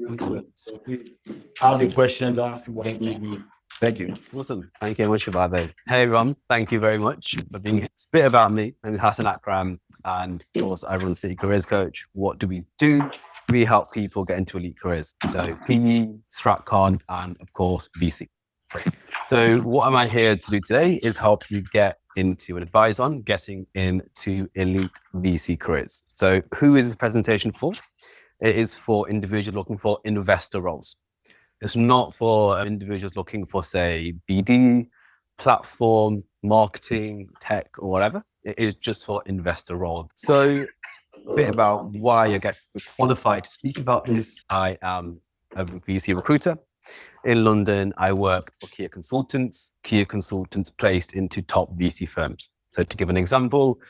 Have the questions, ask whatever you need. Thank you. Awesome. Thank you very much for that. Hey, everyone. Thank you very much for being here. It's a bit about me. My name is Hassan Akram, and of course, I run City Careers Coach. What do? We help people get into elite careers. So PE, StratCon, and of course, VC. So what am I here to do today is help you get into and advise on getting into elite VC careers. So who is this presentation for? It is for individuals looking for investor roles. It's not for individuals looking for, say, BD, platform, marketing, tech, or whatever. It is just for investor role. So a bit about why I guess we're qualified to speak about this. I am a VC recruiter. In London, I work for Kia Consultants placed into top VC firms. So to give an example,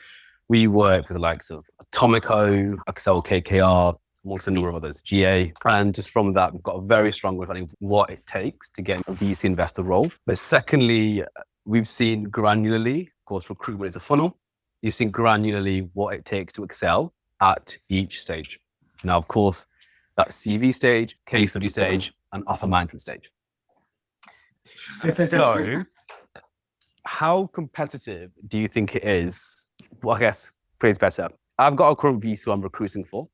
we work with the likes of Atomico, Accel KKR, amongst a number of others, GA. And just from that, we've got a very strong understanding of what it takes to get a VC investor role. But secondly, we've seen granularly, of course, recruitment is a funnel. You've seen granularly what it takes to excel at each stage. Now, of course, that's CV stage, case study stage, and offer management stage. So, how competitive do you think it is? Well, I guess, phrase better. I've got a current VC I'm recruiting for.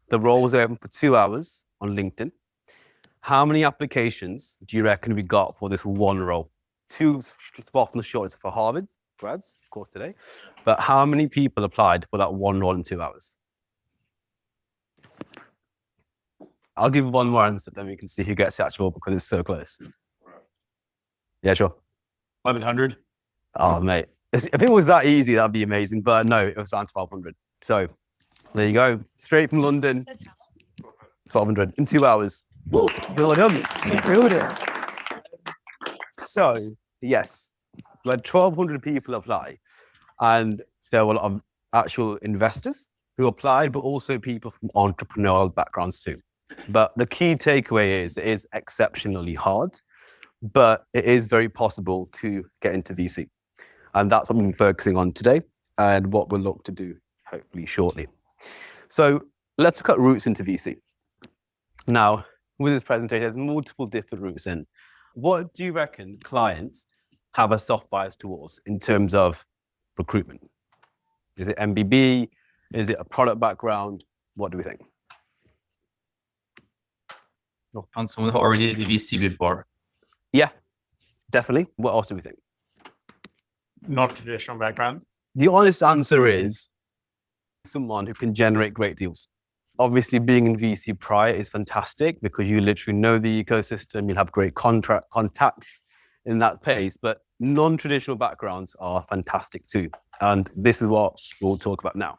The role was open for 2 hours on LinkedIn. How many applications do you reckon we got for this one role? 2 spots on the shortlist for Harvard grads, of course, today. But how many people applied for that one role in 2 hours? I'll give one more answer, then we can see who gets the actual because it's so close. Yeah, sure. 1,100. Oh, mate. If it was that easy, that'd be amazing. But no, it was around 1,200. So there you go. Straight from London, 1,200 in 2 hours. Build it. So, yes, we had 1,200 people apply. And there were a lot of actual investors who applied, but also people from entrepreneurial backgrounds too. But the key takeaway is it is exceptionally hard, but it is very possible to get into VC. And that's what we're focusing on today and what we'll look to do hopefully shortly. So let's look at routes into VC. Now, with this presentation, there's multiple different routes in. What do you reckon clients have a soft bias towards in terms of recruitment? Is it MBB? Is it a product background? What do we think? On someone who already did VC before. Yeah, definitely. What else do we think? Not traditional background. The honest answer is someone who can generate great deals. Obviously, being in VC prior is fantastic because you literally know the ecosystem, you'll have great contacts in that pace, but non-traditional backgrounds are fantastic too. And this is what we'll talk about now.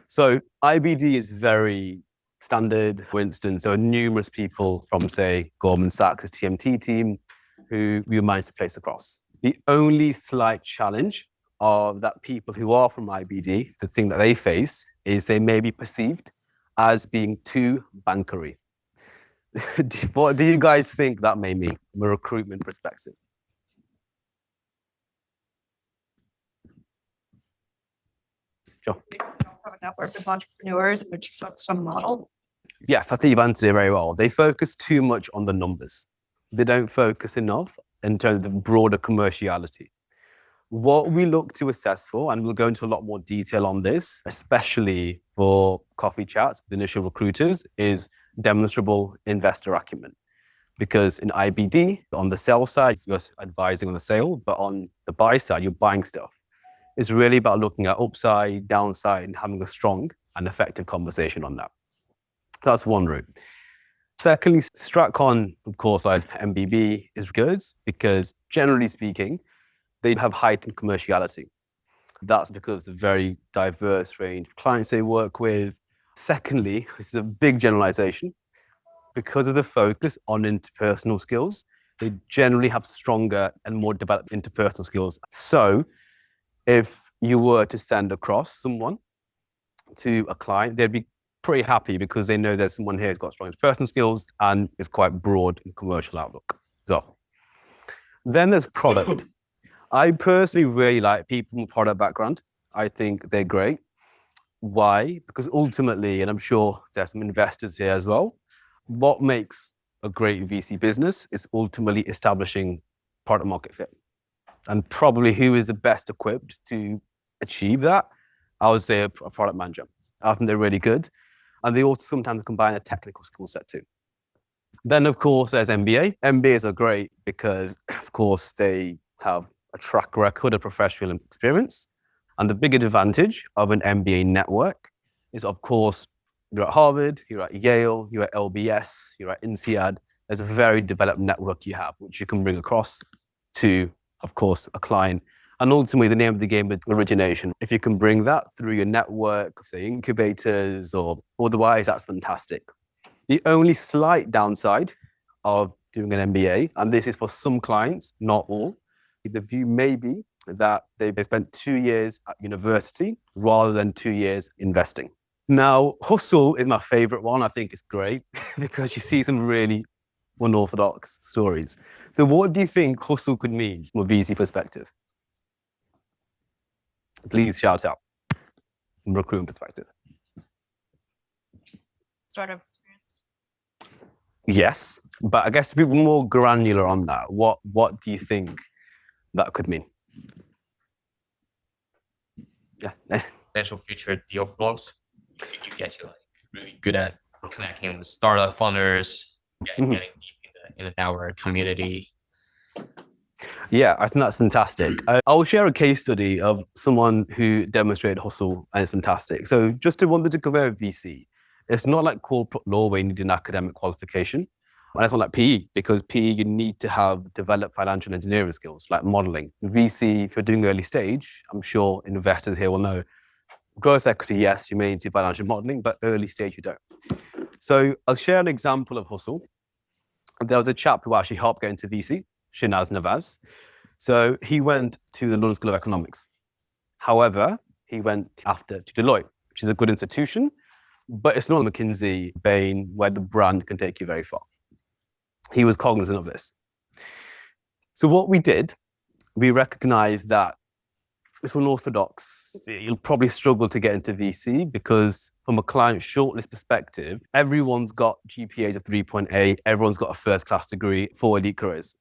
So IBD is very standard. For instance, there are numerous people from, say, Goldman Sachs' TMT team who we managed to place across. The only slight challenge of that people who are from IBD, the thing that they face is they may be perceived as being too bankery. What do you guys think that may mean from a recruitment perspective? Sure. They don't have a network of entrepreneurs which focus on model. Yeah, I think you've answered it very well. They focus too much on the numbers. They don't focus enough in terms of the broader commerciality. What we look to assess for, and we'll go into a lot more detail on this, especially for coffee chats with initial recruiters, is demonstrable investor acumen. Because in IBD, on the sell side, you're advising on the sale, but on the buy side, you're buying stuff. It's really about looking at upside, downside, and having a strong and effective conversation on that. That's one route. Secondly, StratCon, of course, like MBB, is good because generally speaking, they have heightened commerciality. That's because of the very diverse range of clients they work with. Secondly, this is a big generalization. Because of the focus on interpersonal skills, they generally have stronger and more developed interpersonal skills. So if you were to send across someone to a client, they'd be pretty happy because they know there's someone here who's got strong interpersonal skills and is quite broad in commercial outlook. So then there's product. I personally really like people with product background. I think they're great. Why? Because ultimately, and I'm sure there's some investors here as well, what makes a great VC business is ultimately establishing product market fit. And probably who is the best equipped to achieve that? I would say a product manager. I think they're really good. And they also sometimes combine a technical skill set too. Then, of course, there's MBA. MBAs are great because, of course, they have a track record of professional experience. And the big advantage of an MBA network is, of course, you're at Harvard, you're at Yale, you're at LBS, you're at INSEAD. There's a very developed network you have, which you can bring across to, of course, a client. And ultimately, the name of the game is origination. If you can bring that through your network, say incubators or otherwise, that's fantastic. The only slight downside of doing an MBA, and this is for some clients, not all, the view may be that they've spent 2 years at university rather than 2 years investing. Now, hustle is my favorite one. I think it's great because you see some really unorthodox stories. So what do you think hustle could mean from a VC perspective? Please shout out from a recruitment perspective. Startup experience. Yes, but I guess to be more granular on that, what do you think that could mean? Yeah. Potential future deal flows. You get you like really good at connecting with startup funders, getting deep in the network community. Yeah, I think that's fantastic. I'll share a case study of someone who demonstrated hustle, and it's fantastic. So just to wanted to compare with VC, it's not like corporate law where you need an academic qualification. And it's not like PE, because PE, you need to have developed financial engineering skills, like modeling. VC, if you're doing early stage, I'm sure investors here will know, growth equity, yes, you may need to financial modeling, but early stage, you don't. So I'll share an example of hustle. There was a chap who actually helped get into VC, Shinaz Navaz. So he went to the London School of Economics. However, he went after to Deloitte, which is a good institution, but it's not McKinsey, Bain, where the brand can take you very far. He was cognizant of this. So what we did, we recognized that it's unorthodox. You'll probably struggle to get into VC because from a client shortlist perspective, everyone's got GPAs of 3.8, everyone's got a first-class degree for elite careers.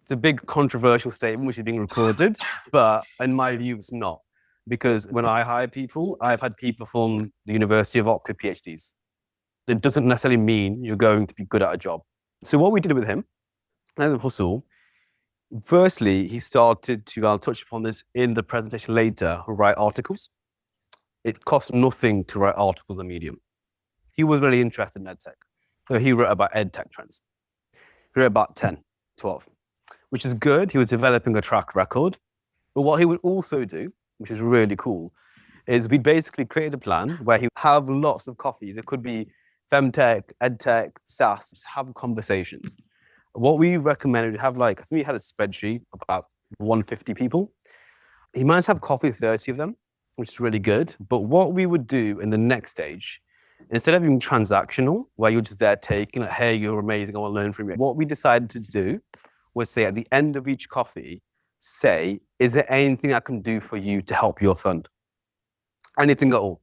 It's a big controversial statement which is being recorded, but in my view, it's not. Because when I hire people, I've had people from the University of Oxford PhDs. It doesn't necessarily mean you're going to be good at a job. So what we did with him, and hustle, firstly, he started to, I'll touch upon this in the presentation later, write articles. It cost nothing to write articles on Medium. He was really interested in EdTech. So he wrote about EdTech trends. He wrote about 10, 12, which is good. He was developing a track record. But what he would also do, which is really cool, is we basically created a plan where he would have lots of coffees. It could be Femtech, EdTech, SaaS, just have conversations. What we recommended, have like, I think we had a spreadsheet of about 150 people. He managed to have coffee with 30 of them, which is really good. But what we would do in the next stage, instead of being transactional, where you're just there taking, like, hey, you're amazing, I want to learn from you. What we decided to do was say at the end of each coffee, say, is there anything I can do for you to help your fund? Anything at all.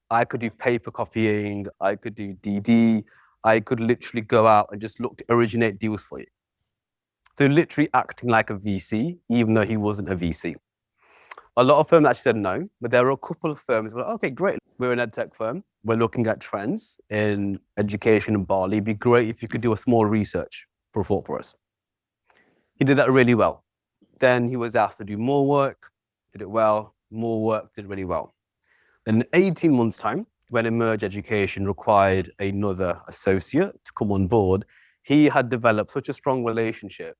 I could do paper copying, I could do DD, I could literally go out and just look to originate deals for you. So literally acting like a VC, even though he wasn't a VC. A lot of firms actually said no, but there were a couple of firms who were like, okay, great. We're an EdTech firm. We're looking at trends in education in Bali. It'd be great if you could do a small research report for us. He did that really well. Then he was asked to do more work, did it well, more work, did really well. In 18 months' time, when Emerge Education required another associate to come on board, he had developed such a strong relationship.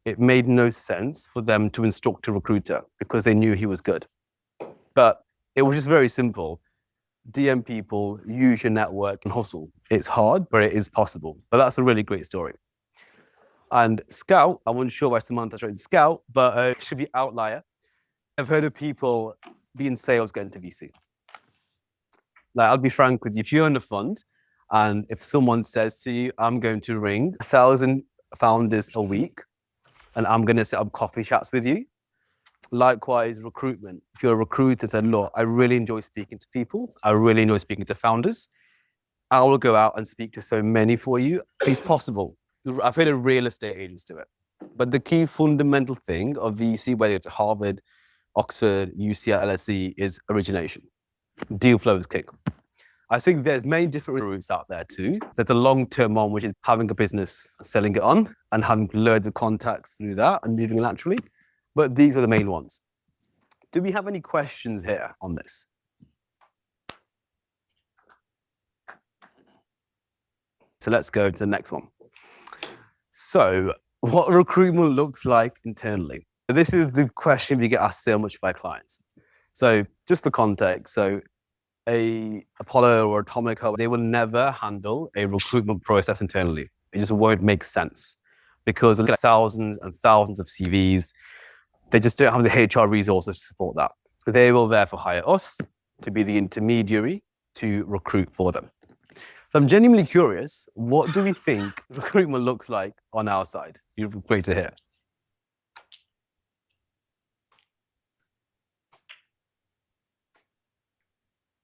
It made no sense for them to instruct a recruiter because they knew he was good. But it was just very simple. DM people, use your network and hustle. It's hard, but it is possible. But that's a really great story. And Scout, I wasn't sure why Samantha's written Scout, but it should be outlier. I've heard of people be in sales getting to VC. Like, I'll be frank with you, if you're in a fund and if someone says to you, I'm going to ring 1,000 founders a week and I'm going to set up coffee chats with you. Likewise, recruitment. If you're a recruiter, said, look, I really enjoy speaking to people. I really enjoy speaking to founders. I will go out and speak to so many for you. It's possible. I've heard of real estate agents do it. But the key fundamental thing of VC, whether it's Harvard, Oxford, UCL, LSE, is origination. Deal flow is king. I think there's many different routes out there too. There's a long-term one, which is having a business, selling it on, and having loads of contacts through that and moving laterally. But these are the main ones. Do we have any questions here on this? So let's go to the next one. So what recruitment looks like internally. This is the question we get asked so much by clients. So just for context, so a Apollo or Atomic, they will never handle a recruitment process internally. It just won't make sense because they look at thousands and thousands of CVs. They just don't have the HR resources to support that. So they will therefore hire us to be the intermediary to recruit for them. So I'm genuinely curious, what do we think recruitment looks like on our side? You're great to hear.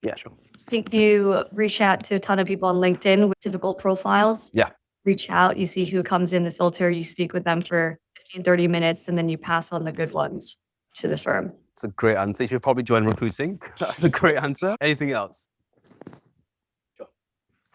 Yeah, sure. I think you reach out to a ton of people on LinkedIn with typical profiles. Yeah. Reach out, you see who comes in the filter, you speak with them for 15, 30 minutes, and then you pass on the good ones to the firm. It's a great answer. You should probably join recruiting. That's a great answer. Anything else?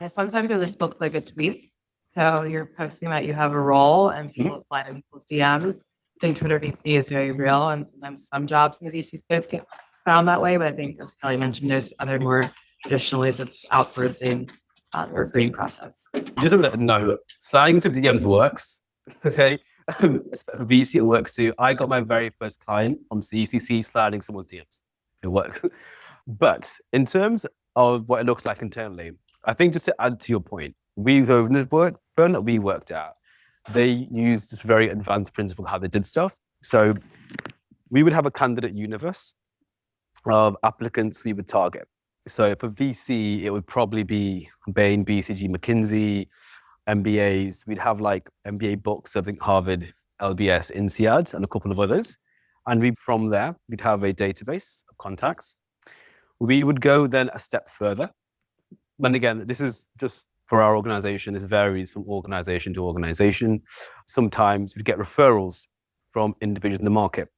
Yeah, sometimes it just looks like a tweet. So you're posting that you have a role and people slide in people's DMs. I think Twitter VC is very real, and sometimes some jobs in the VC space get found that way. But I think, as Kelly mentioned, there's other more traditional ways of outsourcing the recruiting process. Just a no, sliding into DMs works. Okay. VC, it works too. I got my very first client from CCC sliding someone's DMs. It works. But in terms of what it looks like internally, I think just to add to your point, the firm that we worked at, they used this very advanced principle how they did stuff. So we would have a candidate universe of applicants we would target. So for VC, it would probably be Bain, BCG, McKinsey, MBAs. We'd have like MBA books, I think Harvard, LBS, INSEAD, and a couple of others. And from there, we'd have a database of contacts. We would go then a step further. And again, this is just for our organization. This varies from organization to organization. Sometimes we get referrals from individuals in the market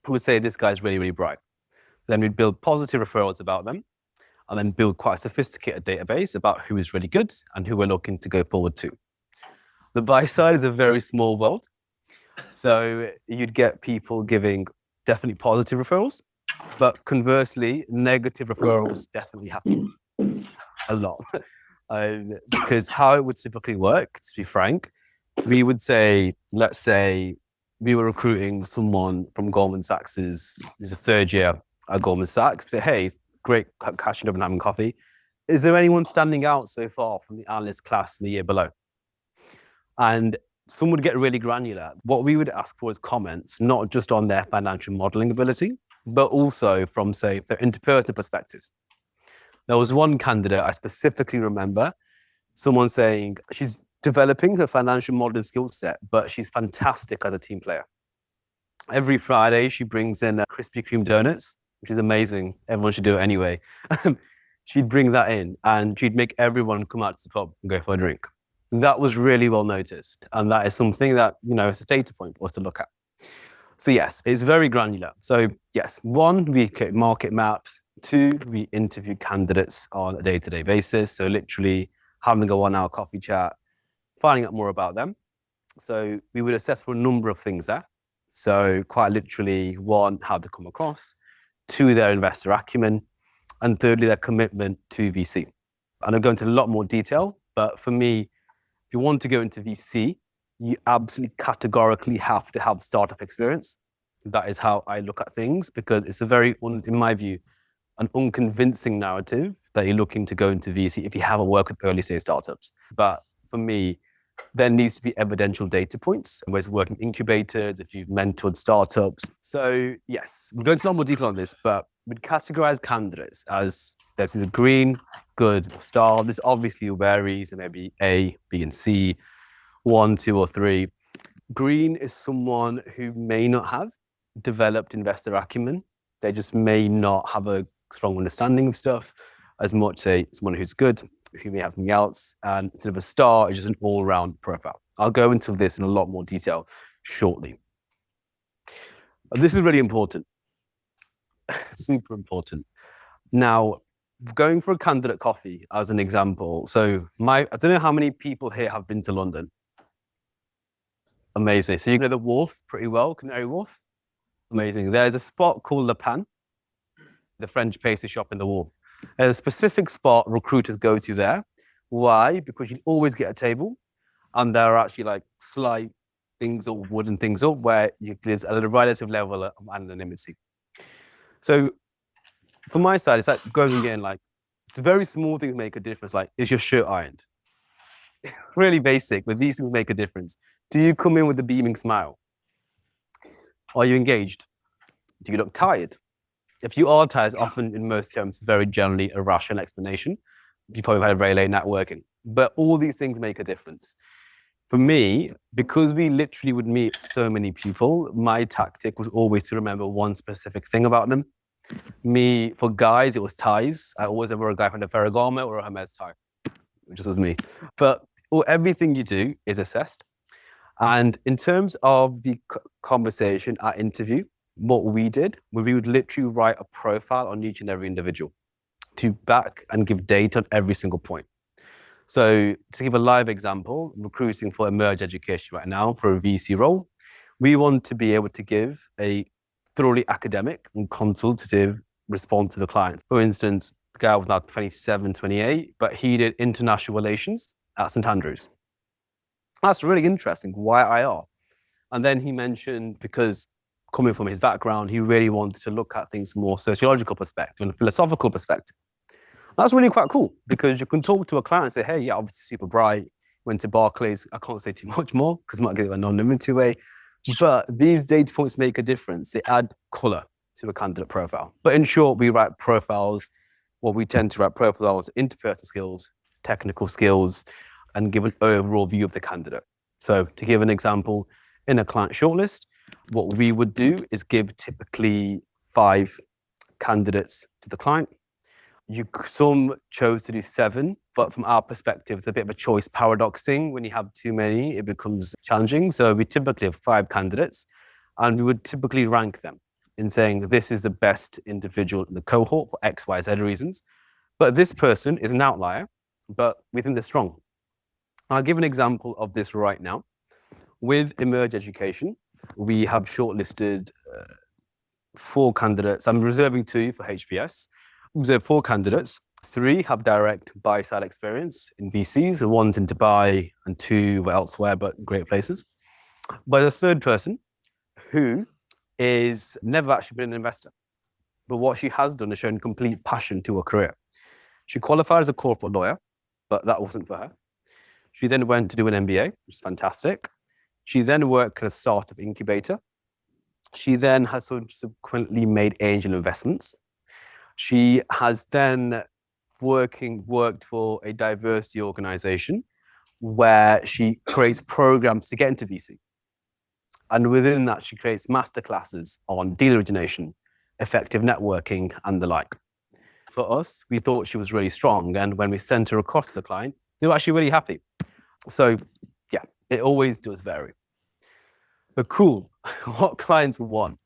who would say, this guy's really, really bright. Then we'd build positive referrals about them and then build quite a sophisticated database about who is really good and who we're looking to go forward to. The buy side is a very small world. So you'd get people giving definitely positive referrals, but conversely, negative referrals definitely happen a lot. Because how it would typically work, to be frank, we would say, let's say we were recruiting someone from Goldman Sachs, is a third year at Goldman Sachs, say, hey, great catching up and having coffee. Is there anyone standing out so far from the analyst class in the year below? And some would get really granular. What we would ask for is comments, not just on their financial modeling ability, but also from, say, their interpersonal perspective. There was one candidate I specifically remember, someone saying she's developing her financial modeling skill set, but she's fantastic as a team player. Every Friday, she brings in Krispy Kreme donuts, which is amazing. Everyone should do it anyway. She'd bring that in and she'd make everyone come out to the pub and go for a drink. That was really well noticed. And that is something that, it's a data point for us to look at. So yes, it's very granular. So yes, one, we create market maps. Two, we interview candidates on a day-to-day basis. So literally having a 1 hour coffee chat, finding out more about them. So we would assess for a number of things there. So quite literally, one, how they come across. Two, their investor acumen. And thirdly, their commitment to VC. And I'll go into a lot more detail, but for me, if you want to go into VC, you absolutely categorically have to have startup experience. That is how I look at things, because it's a very, in my view, an unconvincing narrative that you're looking to go into VC if you haven't worked with early stage startups. But for me, there needs to be evidential data points, whether it's working incubators, if you've mentored startups. So yes, we'll go into a lot more detail on this, but we'd categorize candidates as there's either green, good, or star. This obviously varies, and maybe A, B, and C, 1, 2, or 3. Green is someone who may not have developed investor acumen. They just may not have a strong understanding of stuff as much as someone who's good. who may have something else, and instead of a star, it's just an all-round profile. I'll go into this in a lot more detail shortly. This is really important, super important. Now, going for a candidate coffee as an example. So I don't know how many people here have been to London. Amazing. So you know the Wharf pretty well, Canary Wharf. Amazing. There's a spot called Le Pan, the French pastry shop in the Wharf. There's a specific spot recruiters go to there. Why? Because you always get a table, and there are actually like slight things or wooden things up where there's a relative level of anonymity. So from my side, it's like going again, like the very small things make a difference. Like, is your shirt ironed? Really basic, but these things make a difference. Do you come in with a beaming smile? Are you engaged? Do you look tired? If you are tired, it's often in most terms, very generally a rational explanation. You probably had a very late night working, but all these things make a difference. For me, because we literally would meet so many people, my tactic was always to remember one specific thing about them. For guys, it was ties. I always wore a guy from the Ferragamo or a Hermes tie, which was me. But everything you do is assessed. And in terms of the conversation at interview, what we did, we would literally write a profile on each and every individual to back and give data on every single point. So to give a live example, recruiting for Emerge Education right now for a VC role, we want to be able to give a thoroughly academic and consultative response to the client. For instance, the guy was now 27, 28, but he did international relations at St. Andrews. That's really interesting. Why IR? And then he mentioned, because coming from his background, he really wanted to look at things from a more sociological perspective and a philosophical perspective. That's really quite cool, because you can talk to a client and say, hey, yeah, obviously super bright, went to Barclays. I can't say too much more because I might get a non-limited way. But these data points make a difference. They add color to a candidate profile. But in short, we write profiles. What we tend to write profiles, interpersonal skills, technical skills, and give an overall view of the candidate. So to give an example, in a client shortlist, what we would do is give typically 5 candidates to the client. Some chose to do 7, but from our perspective, it's a bit of a choice paradox thing. When you have too many, it becomes challenging. So we typically have 5 candidates, and we would typically rank them in saying this is the best individual in the cohort for X, Y, Z reasons. But this person is an outlier, but we think they're strong. I'll give an example of this right now. With Emerge Education, we have shortlisted 4 candidates. I'm reserving 2 for HBS. Reserve 4 candidates. 3 have direct buy-side experience in VCs. One's in Dubai and 2 were elsewhere, but great places. But the 3rd person, who is never actually been an investor, but what she has done is shown complete passion to her career. She qualified as a corporate lawyer, but that wasn't for her. She then went to do an MBA, which is fantastic. She then worked at a startup incubator. She then has subsequently made angel investments. She has then worked for a diversity organization where she creates programs to get into VC. And within that, she creates masterclasses on deal origination, effective networking, and the like. For us, we thought she was really strong. And when we sent her across to the client, they were actually really happy. So yeah, it always does vary. But cool, what clients want?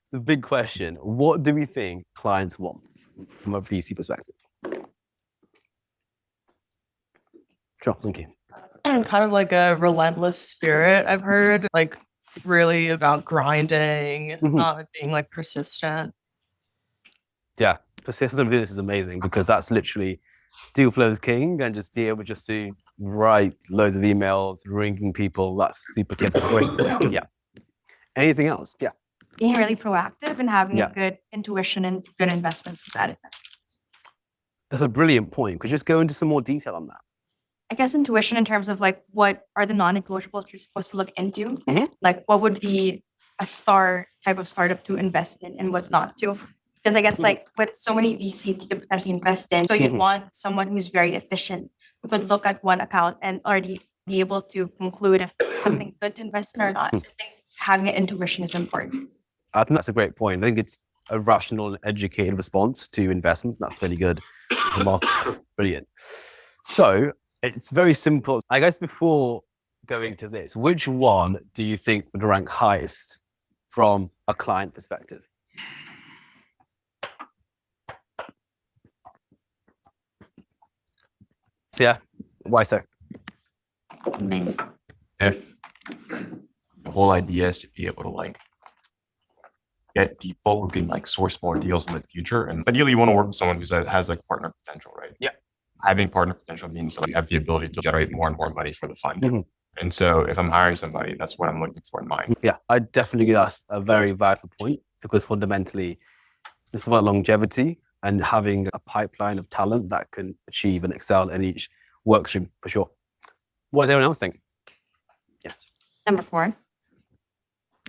It's a big question. What do we think clients want from a VC perspective? Sure, thank you. Kind of like a relentless spirit, I've heard, like really about grinding, being like persistent. Yeah, persistent with this is amazing, because that's literally deal flow is king, and just be able just to write loads of emails, ringing people. That's super key. Yeah. Anything else? Yeah. Being really proactive and having Yeah. a good intuition and good investment strategy. That's a brilliant point. Could you just go into some more detail on that? I guess intuition in terms of like what are the non-negotiables you're supposed to look into? Mhm. Like what would be a type of startup to invest in and what not to? Because I guess like with so many VCs you could potentially invest in, so you'd want someone who's very efficient, who could look at one account and already be able to conclude if something good to invest in or not. So I think having an intuition is important. I think that's a great point. I think it's a rational and educated response to investment. That's really good. Brilliant. So it's very simple. I guess before going to this, which one do you think would rank highest from a client perspective? So yeah, why so? If the whole idea is to be able to like get people who can like source more deals in the future, and ideally you want to work with someone who has like partner potential, right? Yeah. Having partner potential means that you have the ability to generate more and more money for the fund. Mhm. And so if I'm hiring somebody, that's what I'm looking for in mind. Yeah, I definitely think that's a very vital point because fundamentally it's about longevity and having a pipeline of talent that can achieve and excel in each work stream for sure. What does everyone else think? Number 4,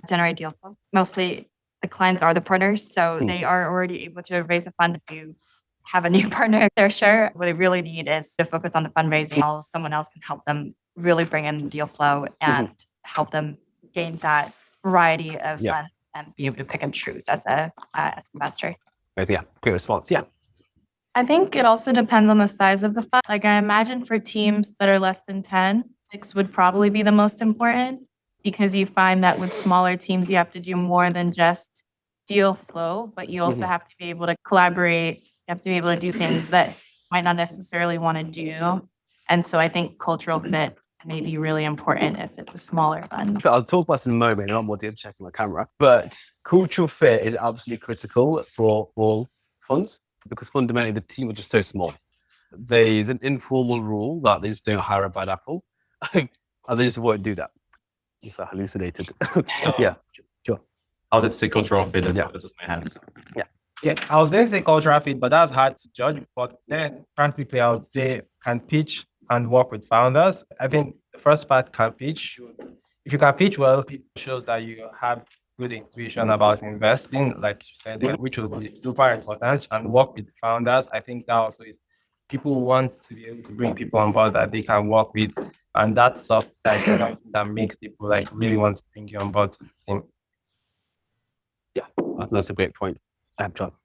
generate deal flow. Mostly the clients are the partners, so they are already able to raise a fund if you have a new partner. They're sure what they really need is to focus on the fundraising, while someone else can help them really bring in deal flow and help them gain that variety of funds and be able to pick and choose as an investor. Yeah, great response. Yeah. I think it also depends on the size of the fund. Like I imagine for teams that are less than 10, 6 would probably be the most important because you find that with smaller teams, you have to do more than just deal flow, but you also have to be able to collaborate. You have to be able to do things that you might not necessarily want to do. And so I think cultural fit may be really important if it's a smaller fund. I'll talk about this in a moment, not more deep checking my camera, but cultural fit is absolutely critical for all funds because fundamentally the team are just so small. There's an informal rule that they just don't hire a bad apple and they just won't do that. If I hallucinated. Yeah, sure. I'll just say cultural fit. That's just my hands. Yeah, I was going to say cultural fit, but that's hard to judge. But then practically, I would say can pitch and work with founders. I think the first part can pitch. If you can pitch well, it shows that you have good intuition about investing, like you said, which will be super important. And work with founders. I think that also is people want to be able to bring people on board that they can work with, and that's something that makes people like really want to bring you on board to the team. Yeah, that's a great point. I'm trying to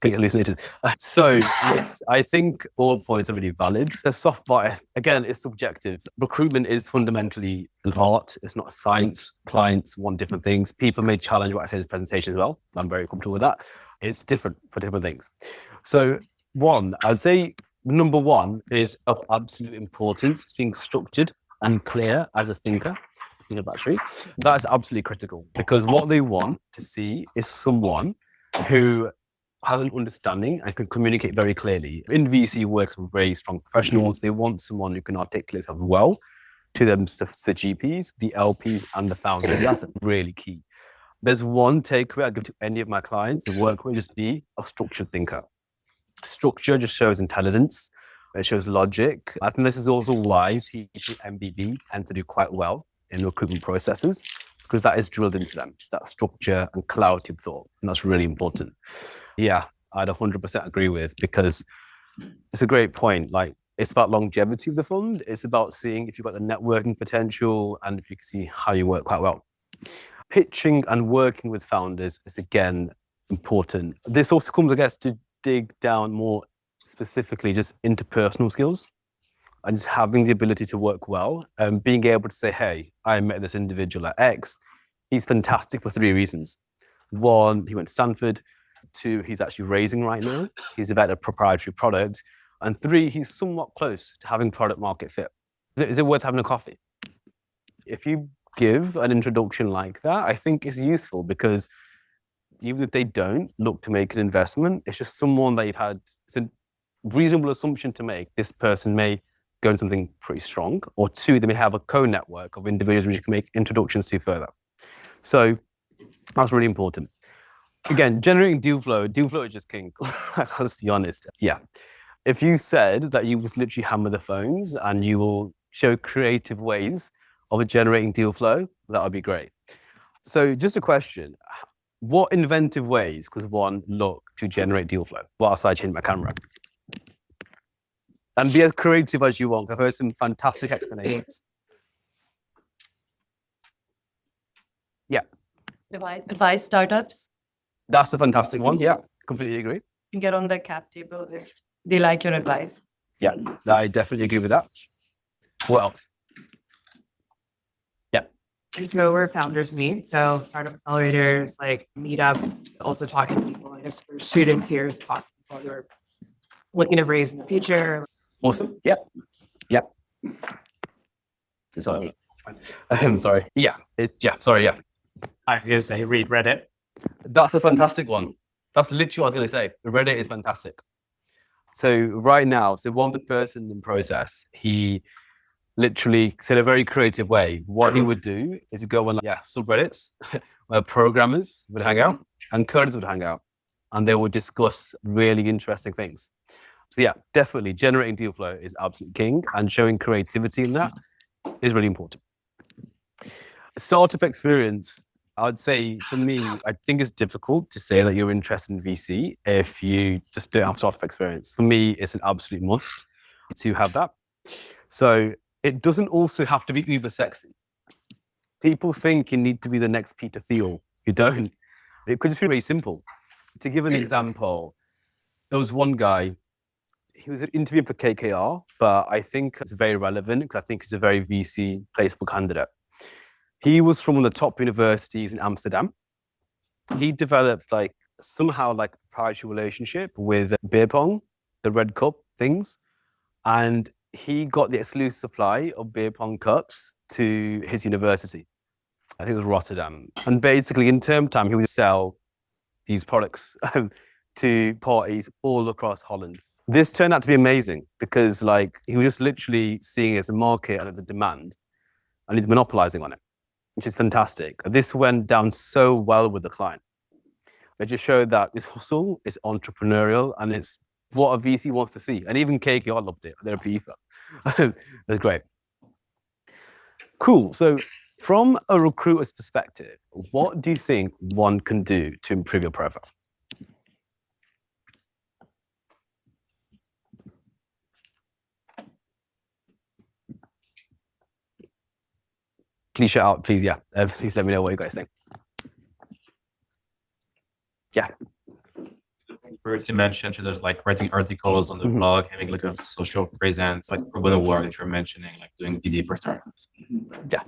get hallucinated. So, yes, I think all points are really valid. The soft part, again, is subjective. Recruitment is fundamentally an art. It's not a science. Clients want different things. People may challenge what I say in this presentation as well. I'm very comfortable with that. It's different for different things. So, I'd say number 1 is of absolute importance. It's being structured and clear as a thinker. Battery. That's absolutely critical because what they want to see is someone who has an understanding and can communicate very clearly. In VC works with very strong professionals. They want someone who can articulate themselves well to them, the GPs, the LPs, and the founders. That's really key. There's one takeaway I'd give to any of my clients to work with: just be a structured thinker. Structure just shows intelligence. It shows logic. I think this is also why MBB tend to do quite well in recruitment processes, because that is drilled into them, that structure and clarity of thought. And that's really important. Yeah, I'd 100% agree with, because it's a great point. Like, it's about longevity of the fund. It's about seeing if you've got the networking potential and if you can see how you work quite well. Pitching and working with founders is, again, important. This also comes, I guess, to dig down more specifically just interpersonal skills. And just having the ability to work well and being able to say, hey, I met this individual at X. He's fantastic for 3 reasons. 1, he went to Stanford. 2, he's actually raising right now. He's developed a proprietary product. And 3, he's somewhat close to having product market fit. Is it worth having a coffee? If you give an introduction like that, I think it's useful because even if they don't look to make an investment, it's just someone that you've had. It's a reasonable assumption to make. This person may go into something pretty strong, or 2, they may have a co-network of individuals which you can make introductions to further. So that's really important. Again, generating deal flow is just king. Let's be honest. Yeah. If you said that you just literally hammer the phones and you will show creative ways of generating deal flow, that would be great. So just a question, what inventive ways could one look to generate deal flow whilst I change my camera? And be as creative as you want. I've heard some fantastic explanations. Yeah. Advise startups. That's a fantastic one. Yeah, completely agree. You get on the cap table. They like your advice. Yeah, I definitely agree with that. What else? Yeah. We go where founders meet. So startup accelerators, like meetup, also talking to people, like there's students here talking to people who are looking to raise in the future. Awesome. Yep. Yep. Sorry. I'm sorry. Yeah. Sorry. Yeah. I was gonna say read Reddit. That's a fantastic one. That's literally what I was going to say. Reddit is fantastic. So right now, one of the person in process, he literally said a very creative way. What he would do is go on, subreddits where programmers would hang out and coders would hang out, and they would discuss really interesting things. So yeah, definitely generating deal flow is absolute king, and showing creativity in that is really important. Startup experience, I'd say for me, I think it's difficult to say that you're interested in VC if you just don't have startup experience. For me, it's an absolute must to have that. So it doesn't also have to be uber sexy. People think you need to be the next Peter Thiel. You don't. It could just be very simple. To give an example, there was one guy, he was interviewing for KKR, but I think it's very relevant because I think he's a very VC placeable candidate. He was from one of the top universities in Amsterdam. He developed somehow a proprietary relationship with beer pong, the red cup things, and he got the exclusive supply of beer pong cups to his university. I think it was Rotterdam. And basically, in term time, he would sell these products to parties all across Holland. This turned out to be amazing because he was just literally seeing it as a market and as a demand, and he's monopolizing on it, which is fantastic. This went down so well with the client. It just showed that this hustle is entrepreneurial and it's what a VC wants to see. And even KKR loved it. They're a PE firm. That's great. Cool. So from a recruiter's perspective, what do you think one can do to improve your profile? Please shout out, please. Yeah. Please let me know what you guys think. Yeah. First, you mentioned there's writing articles on the blog, having a social presence, urban award that you're mentioning, doing DD for startups. Yeah,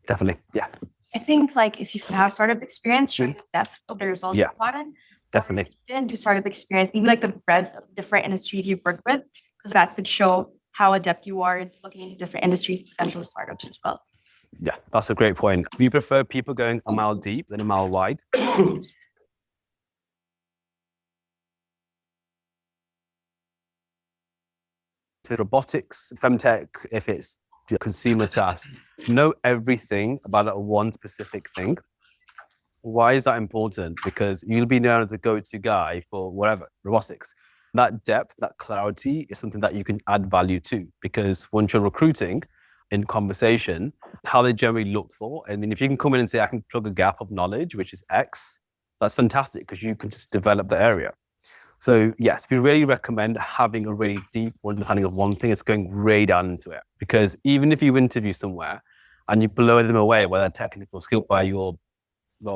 definitely. Yeah. I think if you have startup experience, showing the depth of the results Yeah. you've gotten. Definitely. If you didn't do startup experience, maybe the breadth of different industries you've worked with, because that could show how adept you are in looking into different industries, potential startups as well. Yeah, that's a great point. We prefer people going a mile deep than a mile wide. To robotics, femtech, if it's consumer SaaS, know everything about that one specific thing. Why is that important? Because you'll be known as the go-to guy for whatever, robotics. That depth, that clarity is something that you can add value to, because once you're recruiting in conversation, how they generally look for, and then if you can come in and say, I can plug a gap of knowledge, which is X, that's fantastic because you can just develop the area. So yes, we really recommend having a really deep understanding of one thing. It's going way down into it, because even if you interview somewhere and you blow them away with their technical skill, by your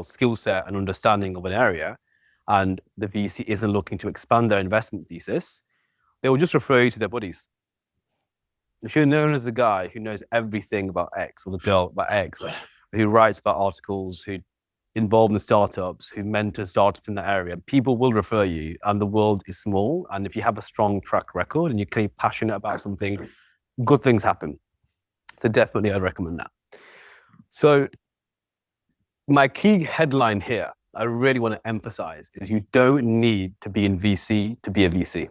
skill set and understanding of an area, and the VC isn't looking to expand their investment thesis, they will just refer you to their buddies. If you're known as the guy who knows everything about X, or the girl about X, who writes about articles, who involved in startups, who mentor startups in that area, people will refer you, and the world is small. And if you have a strong track record and you're kind of passionate about something, good things happen. So definitely I recommend that. So my key headline here, I really want to emphasize, is you don't need to be in VC to be a VC.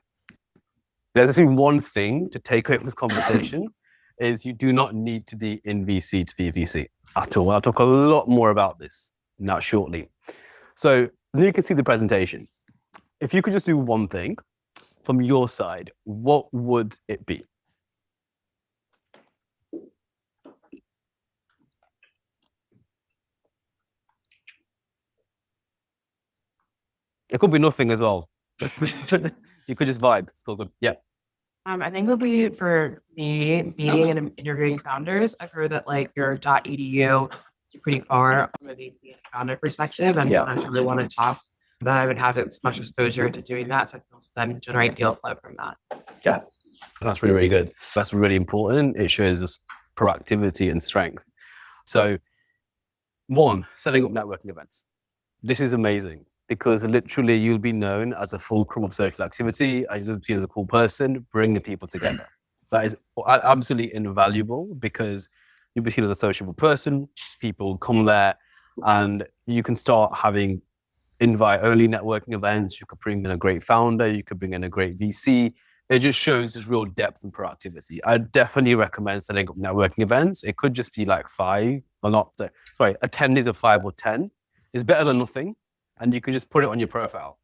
There's only one thing to take away from this conversation, is you do not need to be in VC to be a VC at all. I'll talk a lot more about this now shortly. So then you can see the presentation. If you could just do one thing from your side, what would it be? It could be nothing as well. You could just vibe. It's all good. Yeah. I think it'll be for me meeting and interviewing founders. I've heard that your .edu is pretty far from a VC and founder perspective, and I really want to talk that I would have as much exposure to doing that, so I can also then generate deal flow from that. Yeah. That's really, really good. That's really important. It shows us proactivity and strength. So, one, setting up networking events. This is amazing because literally you'll be known as a fulcrum of social activity. I just feel as a cool person, bringing people together. That is absolutely invaluable because you'll be seen as a sociable person. People come there and you can start having invite-only networking events. You could bring in a great founder. You could bring in a great VC. It just shows this real depth and proactivity. I definitely recommend setting up networking events. It could just be like attendees of 5 or 10 is better than nothing. And you can just put it on your profile.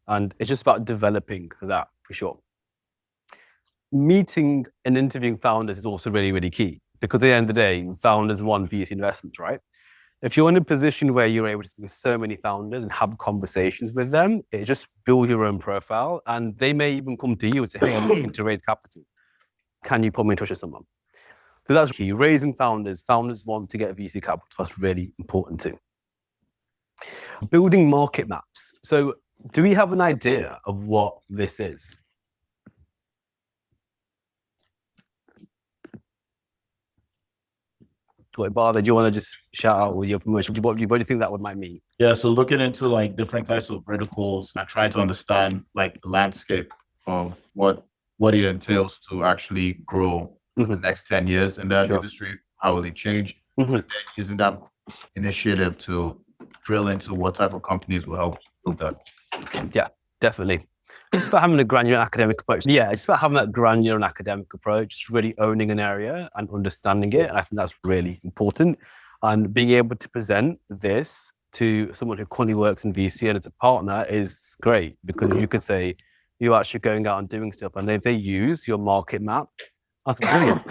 And it's just about developing that for sure. Meeting and interviewing founders is also really, really key because at the end of the day, founders want VC investments, right? If you're in a position where you're able to speak with so many founders and have conversations with them, it just builds your own profile. And they may even come to you and say, hey, I'm looking to raise capital. Can you put me in touch with someone? So that's key. Raising founders. Founders want to get VC capital. That's really important too. Building market maps. So do we have an idea of what this is? Bother, do you want to just shout out with your promotion? What do you think that might mean? Yeah, so looking into like different types of verticals and trying to understand like the landscape of what it entails to actually grow in the next 10 years in that industry, how will it change? And then using that initiative to drill into what type of companies will help build that. Yeah, definitely. It's about having a granular academic approach. Yeah, it's about having that granular and academic approach, just really owning an area and understanding it. And I think that's really important. And being able to present this to someone who currently works in VC and it's a partner is great because you could say you're actually going out and doing stuff. And if they use your market map, that's brilliant.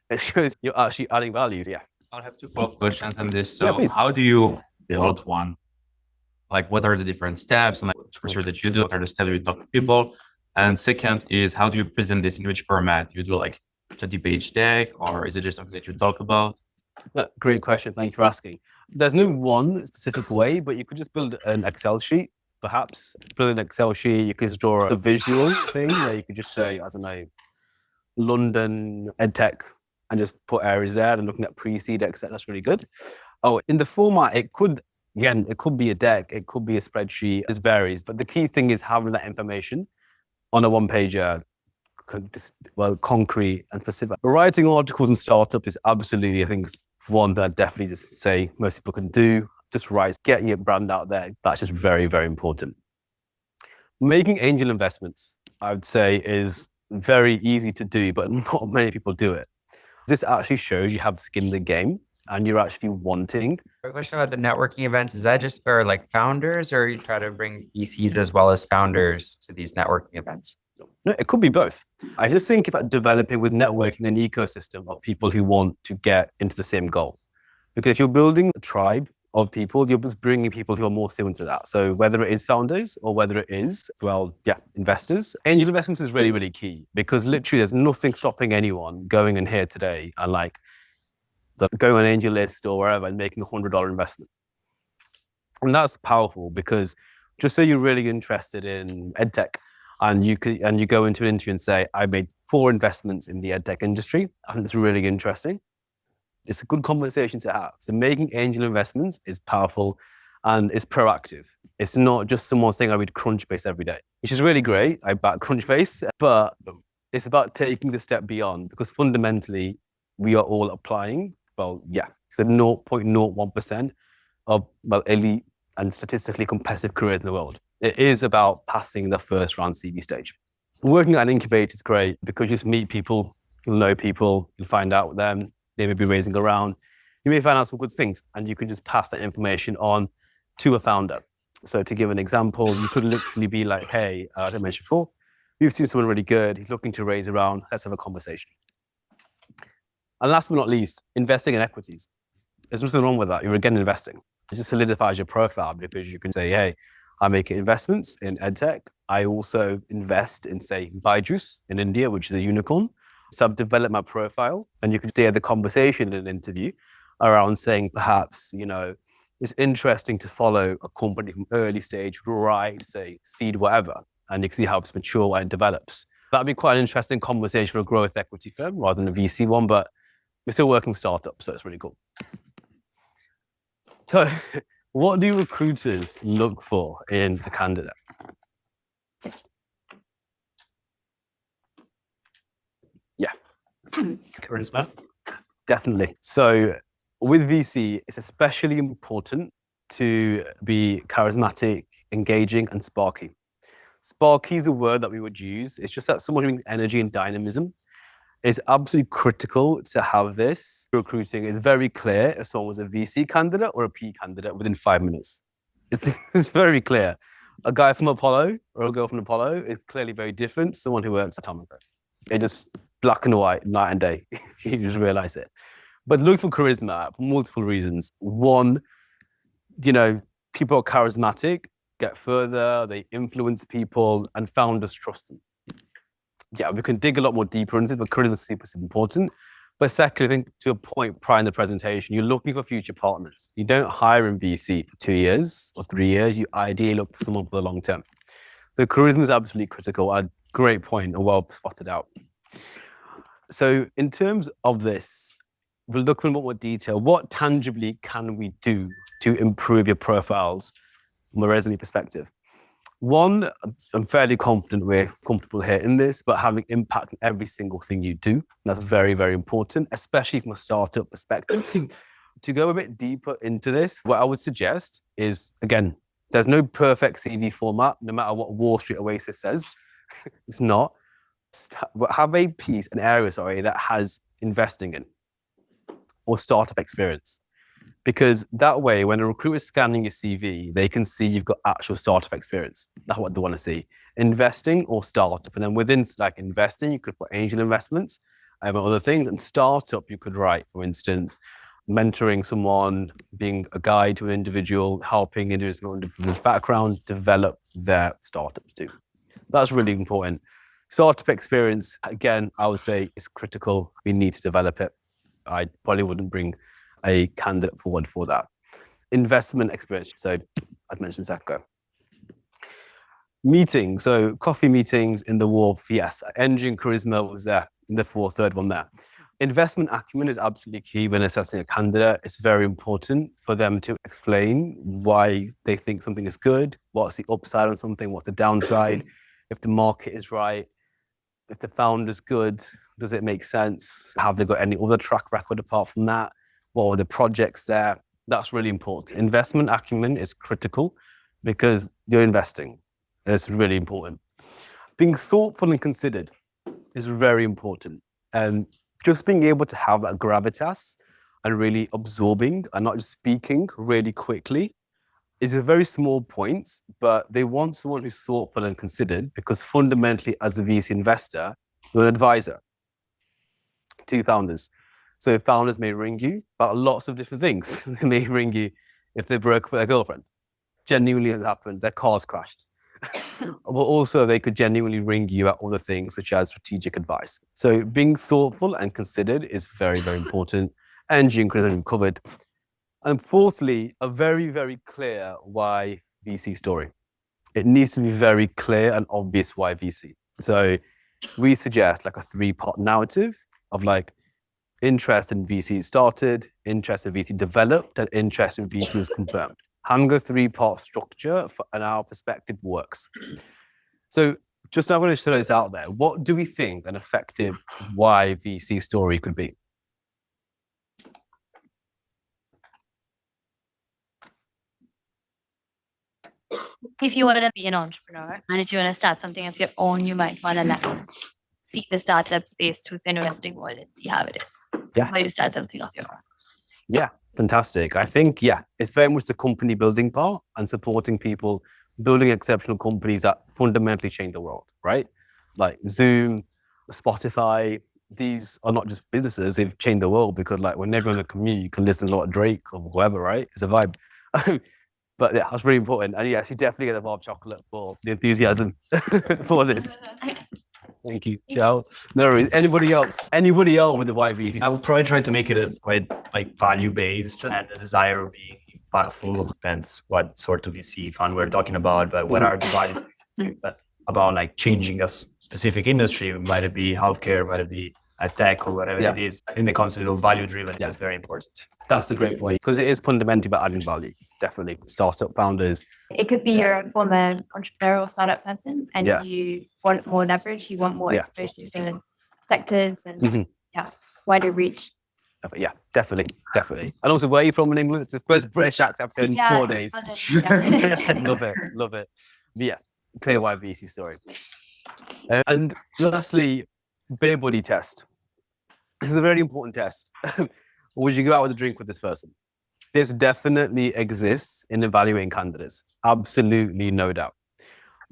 It shows you're actually adding value. Yeah. I'll have 2 follow-up questions on this. Yeah, So please. how do you build one? Like, what are the different steps and like research that you do? What are the steps that you talk to people? And second is, how do you present this in which format? You do like a 20-page deck, or is it just something that you talk about? Great question. Thank you for asking. There's no one specific way, but you could just build an Excel sheet, perhaps. Build an Excel sheet. You could just draw a visual thing where you could just say, I don't know, London EdTech, and just put areas there and looking at pre-seed, etc. That's really good. Oh, in the format, it could be a deck, it could be a spreadsheet, it varies. But the key thing is having that information on a one-pager, concrete and specific. Writing articles and startup is absolutely, I think, one that I definitely just say most people can do. Just write, get your brand out there. That's just very, very important. Making angel investments, I would say, is very easy to do, but not many people do it. This actually shows you have skin in the game and you're actually wanting. A question about the networking events, is that just for like founders or you try to bring VCs as well as founders to these networking events? No, it could be both. I just think about developing with networking an ecosystem of people who want to get into the same goal. Because if you're building a tribe of people, you're just bringing people who are more similar to that. So whether it is founders or whether it is, investors. Angel investments is really, really key because literally there's nothing stopping anyone going in here today and like going on Angel List or wherever and making $100 investment. And that's powerful because just say you're really interested in EdTech and you go into an interview and say, I made 4 investments in the EdTech industry. I think it's really interesting. It's a good conversation to have. So making angel investments is powerful and it's proactive. It's not just someone saying I read Crunchbase every day, which is really great. I back Crunchbase, but it's about taking the step beyond because fundamentally we are all applying. So 0.01% of elite and statistically competitive careers in the world. It is about passing the first round CV stage. Working at an incubator is great because you just meet people, you'll know people, you'll find out with them. They may be raising around. You may find out some good things and you can just pass that information on to a founder. So to give an example, you could literally be like, hey, I mentioned before, we've seen someone really good. He's looking to raise around. Let's have a conversation. And last but not least, investing in equities. There's nothing wrong with that. You're again investing. It just solidifies your profile because you can say, hey, I make investments in EdTech. I also invest in, say, Byju's in India, which is a unicorn. So I've developed my profile and you can steer the conversation in an interview around saying perhaps, it's interesting to follow a company from early stage, right, say seed, whatever, and you can see how it's mature and it develops. That'd be quite an interesting conversation for a growth equity firm rather than a VC one, but we're still working with startups, so it's really cool. So, what do recruiters look for in a candidate? Yeah. Charisma. Definitely. So with VC, it's especially important to be charismatic, engaging, and sparky. Sparky is a word that we would use. It's just that someone who brings energy and dynamism. It's absolutely critical to have this. Recruiting is very clear if someone was a VC candidate or a P candidate within 5 minutes. It's very clear. A guy from Apollo or a girl from Apollo is clearly very different to someone who works at Atomico. It just black and white, night and day, if you just realize it. But look for charisma for multiple reasons. One, people are charismatic, get further, they influence people, and founders trust them. Yeah, we can dig a lot more deeper into it, but charisma is super important. But second, I think to a point prior in the presentation, you're looking for future partners. You don't hire in VC for 2 years or 3 years. You ideally look for someone for the long term. So charisma is absolutely critical. A great point and well spotted out. So in terms of this, we'll look in more detail. What tangibly can we do to improve your profiles from a resume perspective? One, I'm fairly confident we're comfortable here in this, but having impact on every single thing you do. That's very, very important, especially from a startup perspective. To go a bit deeper into this, what I would suggest is, again, there's no perfect CV format, no matter what Wall Street Oasis says. It's not. Have a piece, an area, that has investing in or startup experience. Because that way, when a recruiter is scanning your CV, they can see you've got actual startup experience. That's what they want to see. Investing or startup. And then within investing, you could put angel investments and other things. And startup, you could write, for instance, mentoring someone, being a guide to an individual, helping individuals background, develop their startups too. That's really important. Startup experience, again, I would say is critical. We need to develop it. I probably wouldn't bring a candidate forward for that. Investment experience. So as mentioned a second ago. Meetings. So coffee meetings in the Wharf. Yes. Energy and charisma was there in the third one there. Investment acumen is absolutely key when assessing a candidate. It's very important for them to explain why they think something is good, what's the upside on something, what's the downside, if the market is right, if the founder's good, does it make sense? Have they got any other track record apart from that? What are the projects there? That's really important. Investment acumen is critical because you're investing. It's really important. Being thoughtful and considered is very important. And just being able to have that gravitas and really absorbing and not just speaking really quickly is a very small point, but they want someone who's thoughtful and considered because fundamentally as a VC investor, you're an advisor to founders. So founders may ring you about lots of different things. They may ring you if they broke up with their girlfriend. Genuinely has happened, their car's crashed. But also they could genuinely ring you about other things such as strategic advice. So being thoughtful and considered is very, very important. Energy and charisma covered. And fourthly, a very, very clear why VC story. It needs to be very clear and obvious why VC. So we suggest like a 3-part narrative of like interest in VC started, interest in VC developed, and interest in VC was confirmed. Having a 3-part structure in our perspective works. So just now I'm going to show this out there. What do we think an effective why VC story could be? If you want to be an entrepreneur and if you want to start something of your own, you might want to like see the startup space through the investing world and see how it is. Yeah. How you start something of your own. Yeah, fantastic. I think, it's very much the company building part and supporting people building exceptional companies that fundamentally change the world, right? Like Zoom, Spotify, these are not just businesses, they've changed the world because like whenever you're on a commute, you can listen to a lot of Drake or whoever, right? It's a vibe. But yeah, that's really important. And yes, you definitely get the bar of chocolate for the enthusiasm for this. Thank you, Joe. No worries. Anybody else? Anybody else with the YV? I would probably try to make it quite like value-based and the desire of being impactful. Depends what sort of VC fund we're talking about, but what are the value? But about like changing a specific industry, might it be healthcare, might it be a tech or whatever it is. I think the concept of value driven is very important. That's a great point because it is fundamentally about adding value. Definitely, startup founders. It could be you're a former entrepreneurial startup person and you want more leverage, you want more exposure to certain sectors and wider reach. Yeah, definitely. And also, where are you from in England? It's the first British accent in 4 days. Love it. Yeah, clear why VC story. And lastly, beer buddy test. This is a very important test. Would you go out with a drink with this person? This definitely exists in evaluating candidates. Absolutely, no doubt.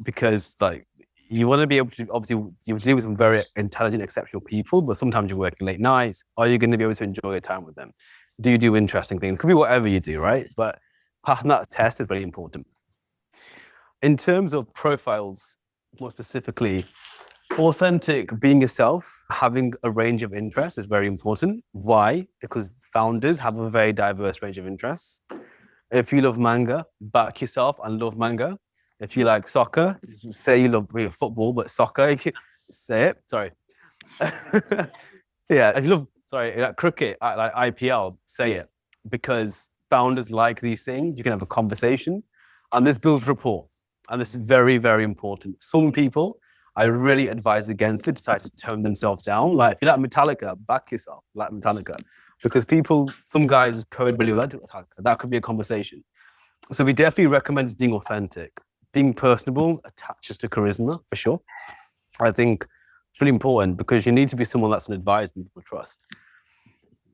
Because like you want to be able to, obviously, you deal with some very intelligent, exceptional people, but sometimes you're working late nights. Are you going to be able to enjoy your time with them? Do you do interesting things? It could be whatever you do, right? But passing that test is very important. In terms of profiles, more specifically, authentic, being yourself, having a range of interests is very important. Why? Because founders have a very diverse range of interests. If you love manga, back yourself and love manga. If you like soccer, say you love football, but soccer, say it. Sorry. If you love, like cricket, like IPL, say it. Because founders like these things. You can have a conversation, and this builds rapport. And this is very, very important. Some people, I really advise against it, decide to tone themselves down. Like, if you like Metallica, back yourself, like Metallica. Because some guys code really well to Metallica. That could be a conversation. So we definitely recommend being authentic. Being personable attaches to charisma, for sure. I think it's really important because you need to be someone that's an advisor and people trust.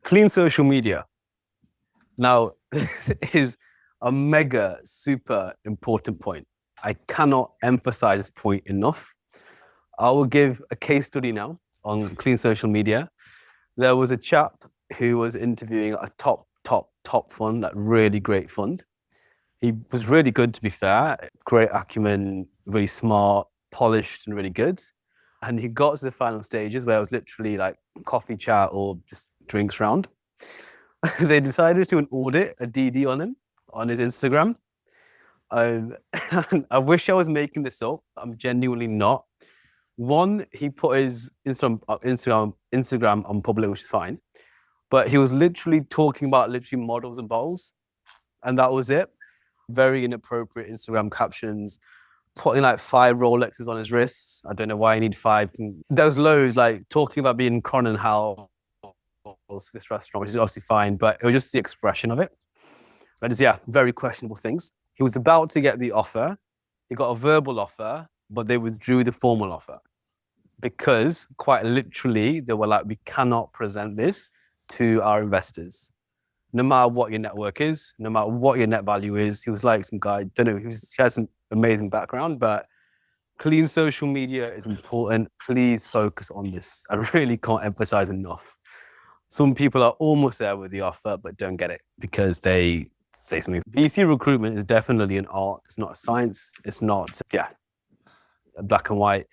Clean social media. Now, this is a mega, super important point. I cannot emphasize this point enough. I will give a case study now on clean social media. There was a chap who was interviewing a top fund, like really great fund. He was really good, to be fair, great acumen, really smart, polished and really good. And he got to the final stages where it was literally like coffee chat or just drinks round. They decided to audit a DD on him, on his Instagram. I wish I was making this up. I'm genuinely not. One, he put his Instagram on public, which is fine. But he was literally talking about models and bottles. And that was it. Very inappropriate Instagram captions, putting like 5 Rolexes on his wrists. I don't know why I need 5. There was loads, like talking about being Cron and how this restaurant, which is obviously fine, but it was just the expression of it. But very questionable things. He was about to get the offer. He got a verbal offer, but they withdrew the formal offer because quite literally they were like, we cannot present this to our investors. No matter what your network is, no matter what your net value is. He was like some guy, don't know, he has some amazing background, but clean social media is important. Please focus on this. I really can't emphasize enough. Some people are almost there with the offer, but don't get it because they say something. VC recruitment is definitely an art. It's not a science. It's not, black and white.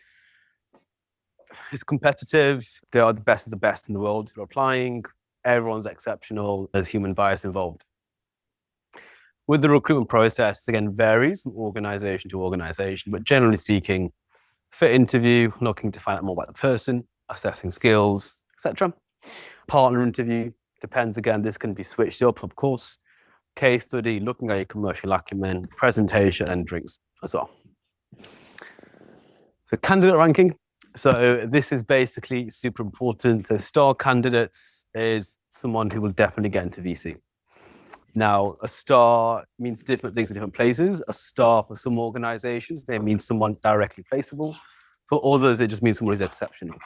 It's competitive. They are the best of the best in the world who are applying. Everyone's exceptional. There's human bias involved. With the recruitment process, again, varies from organization to organization, but generally speaking, fit interview, looking to find out more about the person, assessing skills, etc. Partner interview, depends again, this can be switched up, of course. Case study, looking at your commercial acumen, presentation, and drinks as well. So candidate ranking. So this is basically super important. So star candidates is someone who will definitely get into VC. Now, a star means different things in different places. A star for some organizations, they mean someone directly placeable. For others, it just means someone who's exceptional.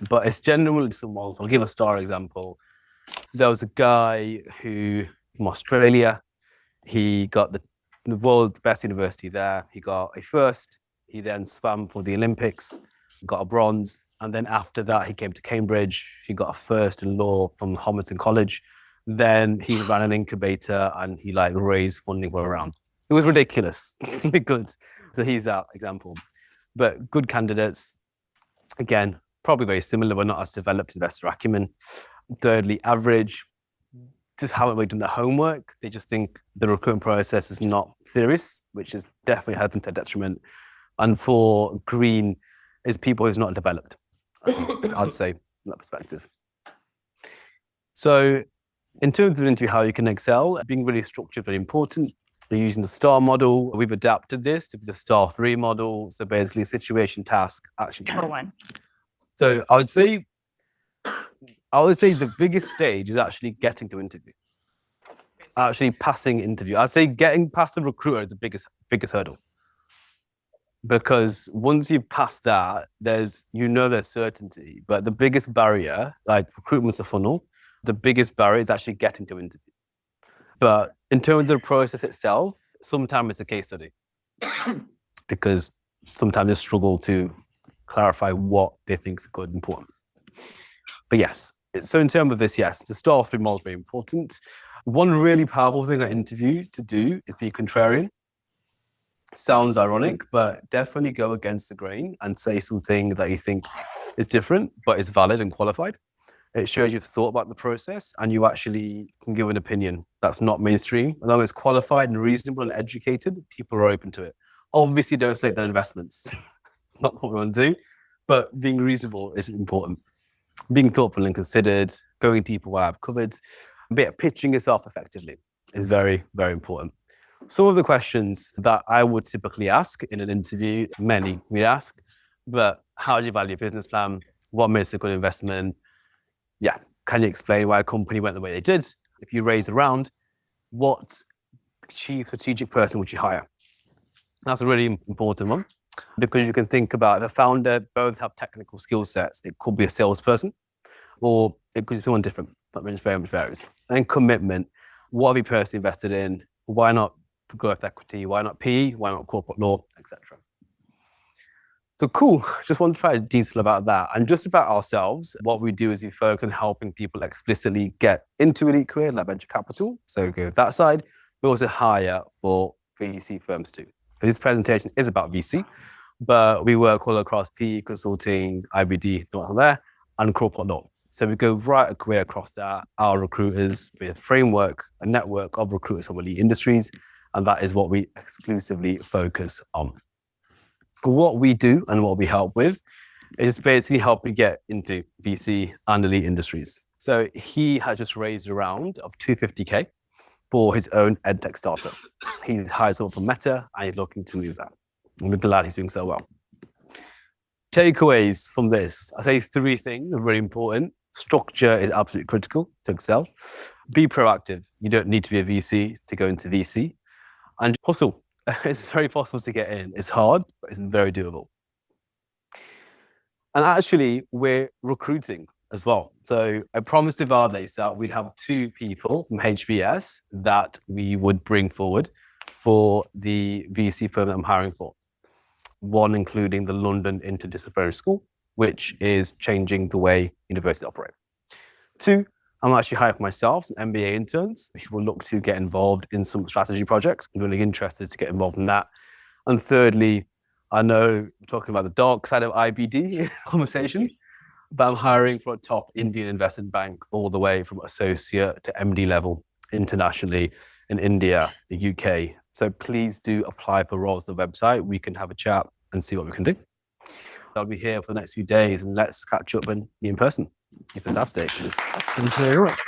But it's generally someone, so I'll give a star example. There was a guy who, from Australia, he got the world's best university there. He got a first, he then swam for the Olympics, got a bronze, and then after that he came to Cambridge. He got a first in law from Homerton College. Then he ran an incubator and he like raised funding all around. It was ridiculous. Good. So he's that example. But good candidates, again, probably very similar, but not as developed investor acumen. Thirdly, average, just haven't really done the homework. They just think the recruitment process is not serious, which is definitely had them to detriment. And for green is people who's not developed, I'd say, from that perspective. So in terms of interview, how you can excel, being really structured, very important. We're using the STAR model. We've adapted this to the STAR 3 model. So basically situation, task, action. Number one. So I would say the biggest stage is actually getting to interview. Actually passing interview. I'd say getting past the recruiter is the biggest hurdle. Because once you pass that, there's certainty. But the biggest barrier, like recruitment's a funnel, the biggest barrier is actually getting to interview. But in terms of the process itself, sometimes it's a case study. Because sometimes they struggle to clarify what they think is good and important. But yes, so in terms of this, yes, the STAR 3 model is very important. One really powerful thing at interview to do is be contrarian. Sounds ironic, but definitely go against the grain and say something that you think is different, but is valid and qualified. It shows you've thought about the process and you actually can give an opinion that's not mainstream. As long as it's qualified and reasonable and educated, people are open to it. Obviously, don't select their investments. Not what we want to do, but being reasonable is important. Being thoughtful and considered, going deeper what I've covered, but pitching yourself effectively is very, very important. Some of the questions that I would typically ask in an interview, many we ask, but how do you value your business plan? What makes a good investment? Yeah, can you explain why a company went the way they did? If you raise a round, what chief strategic person would you hire? That's a really important one because you can think about the founder both have technical skill sets. It could be a salesperson or it could be someone different. That very much varies. And then commitment. What have you personally invested in? Why not growth equity? Why not PE? Why not corporate law, etc.? So cool. Just want to try to detail about that. And just about ourselves, what we do is we focus on helping people explicitly get into elite careers like venture capital. So we go with that side. We also hire for VC firms too. This presentation is about VC, but we work all across PE, consulting, IBD, not there, and corporate law. So we go right way across that. Our recruiters, we have a framework, a network of recruiters from elite industries, and that is what we exclusively focus on. What we do and what we help with is basically helping get into VC and elite industries. So he has just raised a round of $250K for his own edtech startup. He's hired someone from Meta and he's looking to move that. And we're glad he's doing so well. Takeaways from this, I say 3 things are really important. Structure is absolutely critical to excel. Be proactive. You don't need to be a VC to go into VC. And hustle. It's very possible to get in. It's hard, but it's very doable. And actually, we're recruiting as well. So I promised to Vardays that we'd have 2 people from HBS that we would bring forward for the VC firm that I'm hiring for. One including the London Interdisciplinary School, which is changing the way universities operate. 2, I'm actually hiring for myself some MBA interns, which will look to get involved in some strategy projects. I'm really interested to get involved in that. And thirdly, I know we're talking about the dark side of IBD conversation, but I'm hiring for a top Indian investment bank all the way from associate to MD level internationally in India, the UK. So please do apply for roles on the website. We can have a chat and see what we can do. I'll be here for the next few days and let's catch up and be in person. Be fantastic. Thank you very much.